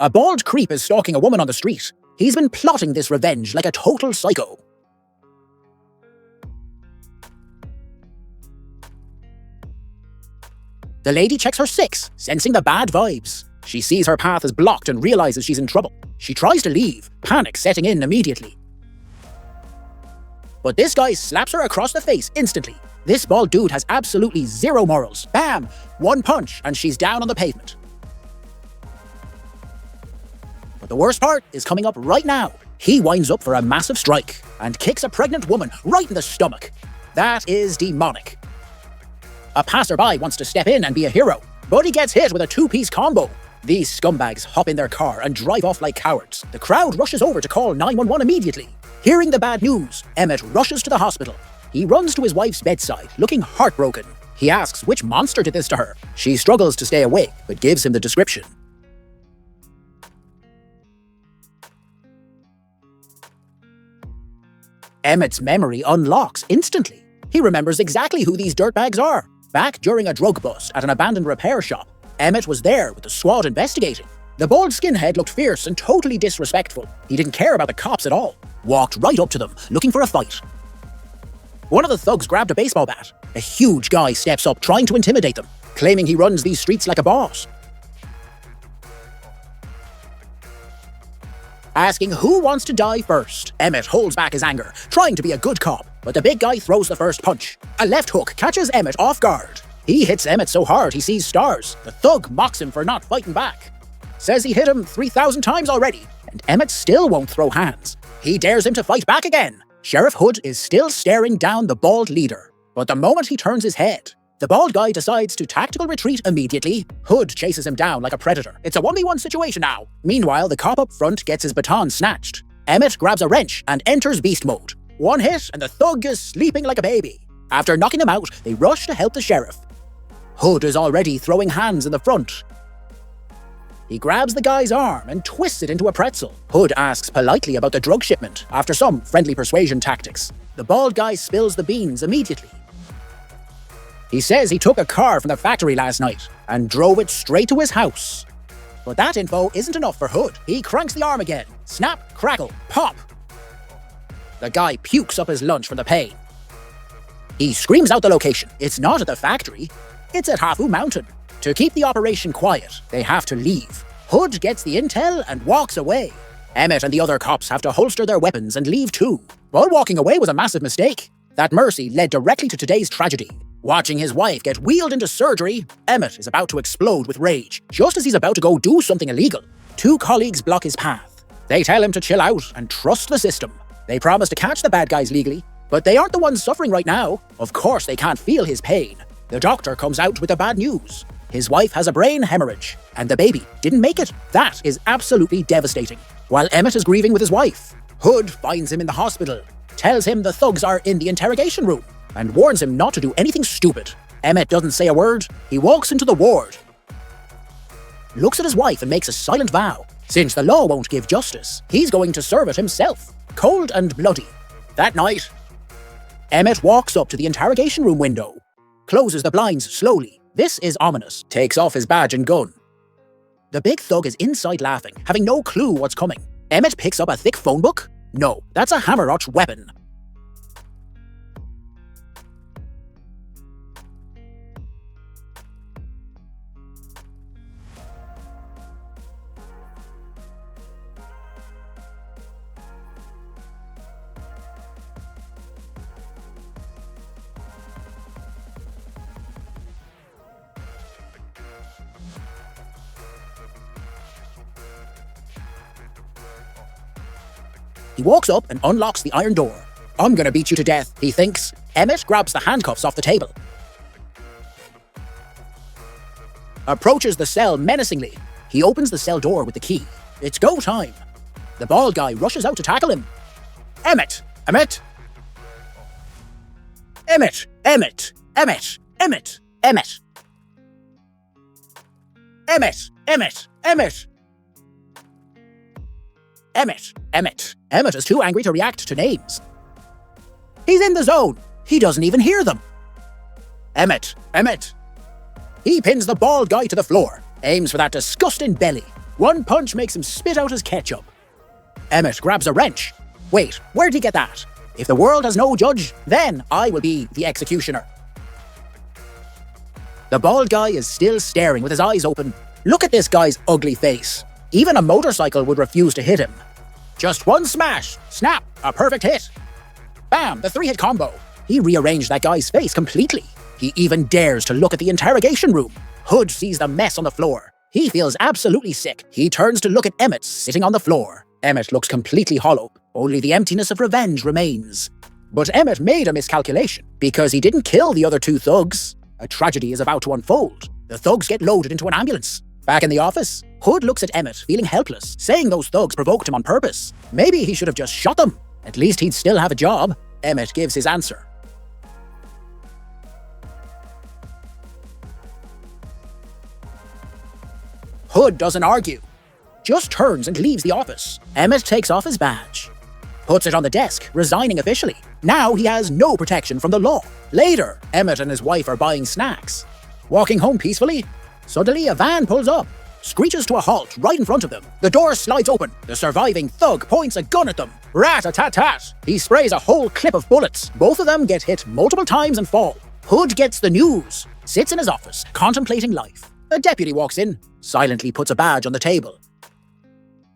A bald creep is stalking a woman on the street. He's been plotting this revenge like a total psycho. The lady checks her 6, sensing the bad vibes. She sees her path is blocked and realizes she's in trouble. She tries to leave, panic setting in immediately. But this guy slaps her across the face instantly. This bald dude has absolutely zero morals. Bam! One punch and she's down on the pavement. But the worst part is coming up right now. He winds up for a massive strike and kicks a pregnant woman right in the stomach. That is demonic. A passerby wants to step in and be a hero, but he gets hit with a 2-piece combo. These scumbags hop in their car and drive off like cowards. The crowd rushes over to call 911 immediately. Hearing the bad news, Emmett rushes to the hospital. He runs to his wife's bedside, looking heartbroken. He asks which monster did this to her. She struggles to stay awake, but gives him the description. Emmett's memory unlocks instantly. He remembers exactly who these dirtbags are. Back during a drug bust at an abandoned repair shop, Emmett was there with the squad investigating. The bald skinhead looked fierce and totally disrespectful. He didn't care about the cops at all. Walked right up to them, looking for a fight. One of the thugs grabbed a baseball bat. A huge guy steps up, trying to intimidate them, claiming he runs these streets like a boss. Asking who wants to die first, Emmett holds back his anger, trying to be a good cop, but the big guy throws the first punch. A left hook catches Emmett off guard. He hits Emmett so hard he sees stars. The thug mocks him for not fighting back. Says he hit him 3,000 times already, and Emmett still won't throw hands. He dares him to fight back again. Sheriff Hood is still staring down the bald leader, but the moment he turns his head, the bald guy decides to tactical retreat immediately. Hood chases him down like a predator. It's a 1v1 situation now. Meanwhile, the cop up front gets his baton snatched. Emmett grabs a wrench and enters beast mode. One hit and the thug is sleeping like a baby. After knocking him out, they rush to help the sheriff. Hood is already throwing hands in the front. He grabs the guy's arm and twists it into a pretzel. Hood asks politely about the drug shipment after some friendly persuasion tactics. The bald guy spills the beans immediately. He says he took a car from the factory last night and drove it straight to his house. But that info isn't enough for Hood. He cranks the arm again. Snap, crackle, pop. The guy pukes up his lunch from the pain. He screams out the location. It's not at the factory. It's at Hafu Mountain. To keep the operation quiet, they have to leave. Hood gets the intel and walks away. Emmett and the other cops have to holster their weapons and leave too. But walking away was a massive mistake. That mercy led directly to today's tragedy. Watching his wife get wheeled into surgery, Emmett is about to explode with rage, just as he's about to go do something illegal. 2 colleagues block his path. They tell him to chill out and trust the system. They promise to catch the bad guys legally, but they aren't the ones suffering right now. Of course they can't feel his pain. The doctor comes out with the bad news. His wife has a brain hemorrhage, and the baby didn't make it. That is absolutely devastating. While Emmett is grieving with his wife, Hood finds him in the hospital, tells him the thugs are in the interrogation room, and warns him not to do anything stupid. Emmett doesn't say a word. He walks into the ward, looks at his wife and makes a silent vow. Since the law won't give justice, he's going to serve it himself, cold and bloody. That night, Emmett walks up to the interrogation room window, closes the blinds slowly. This is ominous. Takes off his badge and gun. The big thug is inside laughing, having no clue what's coming. Emmett picks up a thick phone book. No, that's a hammer-otch weapon. He walks up and unlocks the iron door. I'm gonna beat you to death, he thinks. Emmett grabs the handcuffs off the table, approaches the cell menacingly. He opens the cell door with the key. It's go time. The bald guy rushes out to tackle him. Emmett! Emmett! Emmett! Emmett! Emmett! Emmett! Emmett! Emmett! Emmett! Emmett! Emmett! Emmett! Emmett is too angry to react to names. He's in the zone. He doesn't even hear them. Emmett! Emmett! He pins the bald guy to the floor, aims for that disgusting belly. One punch makes him spit out his ketchup. Emmett grabs a wrench. Wait, where'd he get that? If the world has no judge, then I will be the executioner. The bald guy is still staring with his eyes open. Look at this guy's ugly face. Even a motorcycle would refuse to hit him. Just one smash. Snap. A perfect hit. Bam, the 3-hit combo. He rearranged that guy's face completely. He even dares to look at the interrogation room. Hood sees the mess on the floor. He feels absolutely sick. He turns to look at Emmett sitting on the floor. Emmett looks completely hollow. Only the emptiness of revenge remains. But Emmett made a miscalculation because he didn't kill the other 2 thugs. A tragedy is about to unfold. The thugs get loaded into an ambulance. Back in the office, Hood looks at Emmett, feeling helpless, saying those thugs provoked him on purpose. Maybe he should have just shot them. At least he'd still have a job. Emmett gives his answer. Hood doesn't argue, just turns and leaves the office. Emmett takes off his badge, puts it on the desk, resigning officially. Now he has no protection from the law. Later, Emmett and his wife are buying snacks. Walking home peacefully, suddenly a van pulls up, screeches to a halt right in front of them. The door slides open. The surviving thug points a gun at them. Rat-a-tat-tat! He sprays a whole clip of bullets. Both of them get hit multiple times and fall. Hood gets the news, sits in his office, contemplating life. A deputy walks in, silently puts a badge on the table.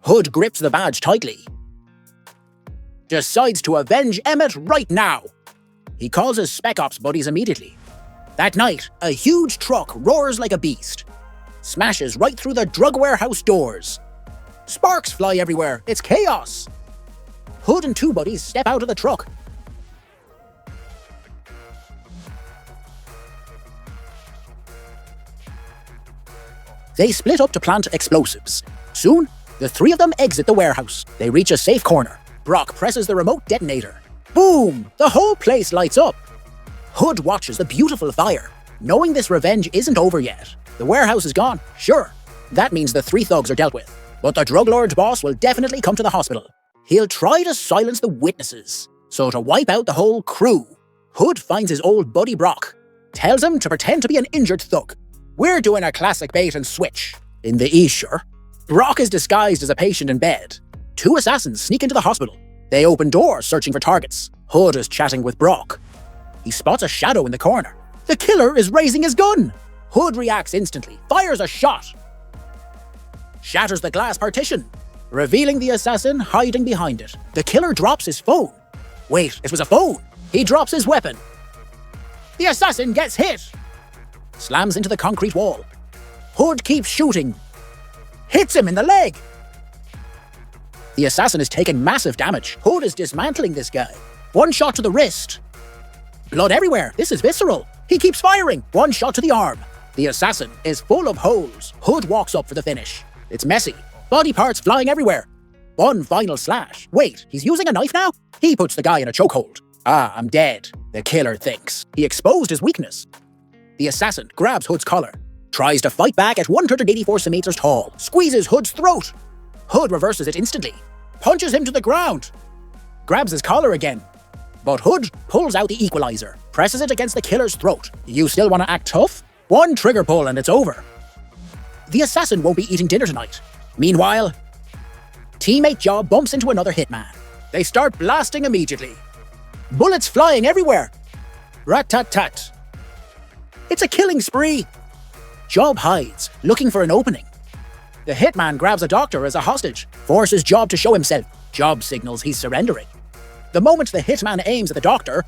Hood grips the badge tightly. Decides to avenge Emmett right now. He calls his Spec Ops buddies immediately. That night, a huge truck roars like a beast. Smashes right through the drug warehouse doors. Sparks fly everywhere. It's chaos. Hood and 2 buddies step out of the truck. They split up to plant explosives. Soon, the 3 of them exit the warehouse. They reach a safe corner. Brock presses the remote detonator. Boom! The whole place lights up. Hood watches the beautiful fire, knowing this revenge isn't over yet. The warehouse is gone, sure. That means the 3 thugs are dealt with. But the drug lord's boss will definitely come to the hospital. He'll try to silence the witnesses, so to wipe out the whole crew. Hood finds his old buddy Brock, tells him to pretend to be an injured thug. We're doing a classic bait and switch. In the east, sure. Brock is disguised as a patient in bed. 2 assassins sneak into the hospital. They open doors searching for targets. Hood is chatting with Brock. He spots a shadow in the corner. The killer is raising his gun. Hood reacts instantly, fires a shot. Shatters the glass partition, revealing the assassin hiding behind it. The killer drops his phone. Wait, it was a phone. He drops his weapon. The assassin gets hit. Slams into the concrete wall. Hood keeps shooting. Hits him in the leg. The assassin is taking massive damage. Hood is dismantling this guy. 1 shot to the wrist. Blood everywhere. This is visceral. He keeps firing. 1 shot to the arm. The assassin is full of holes. Hood walks up for the finish. It's messy. Body parts flying everywhere. 1 final slash. Wait, he's using a knife now? He puts the guy in a chokehold. Ah, I'm dead, the killer thinks. He exposed his weakness. The assassin grabs Hood's collar, tries to fight back at 184 centimeters tall, squeezes Hood's throat. Hood reverses it instantly, punches him to the ground, grabs his collar again. But Hood pulls out the equalizer, presses it against the killer's throat. You still want to act tough? 1 trigger pull and it's over. The assassin won't be eating dinner tonight. Meanwhile, teammate Job bumps into another hitman. They start blasting immediately. Bullets flying everywhere. Rat-tat-tat. It's a killing spree. Job hides, looking for an opening. The hitman grabs a doctor as a hostage, forces Job to show himself. Job signals he's surrendering. The moment the hitman aims at the doctor,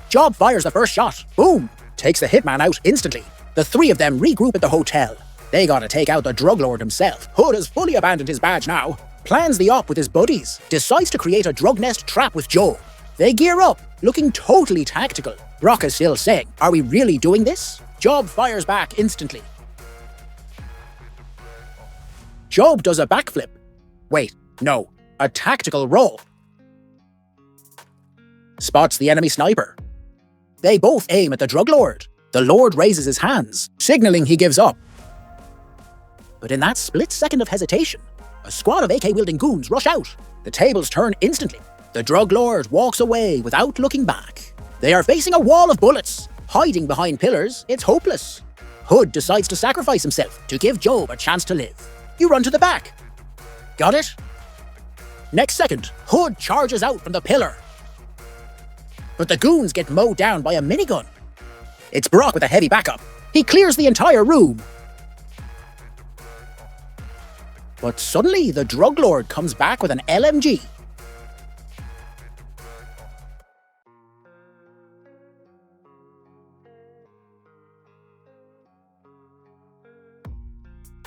Job fires the first shot. Boom! Takes the hitman out instantly. The 3 of them regroup at the hotel. They gotta take out the drug lord himself. Hood has fully abandoned his badge now. Plans the op with his buddies. Decides to create a drug nest trap with Joe. They gear up, looking totally tactical. Brock is still saying, "Are we really doing this?" Job fires back instantly. Job does a backflip. Wait, no, a tactical roll. Spots the enemy sniper. They both aim at the drug lord. The lord raises his hands, signaling he gives up. But in that split second of hesitation, a squad of AK-wielding goons rush out. The tables turn instantly. The drug lord walks away without looking back. They are facing a wall of bullets. Hiding behind pillars, it's hopeless. Hood decides to sacrifice himself to give Job a chance to live. You run to the back. Got it? Next second, Hood charges out from the pillar. But the goons get mowed down by a minigun. It's Brock with a heavy backup. He clears the entire room. But suddenly, the drug lord comes back with an LMG.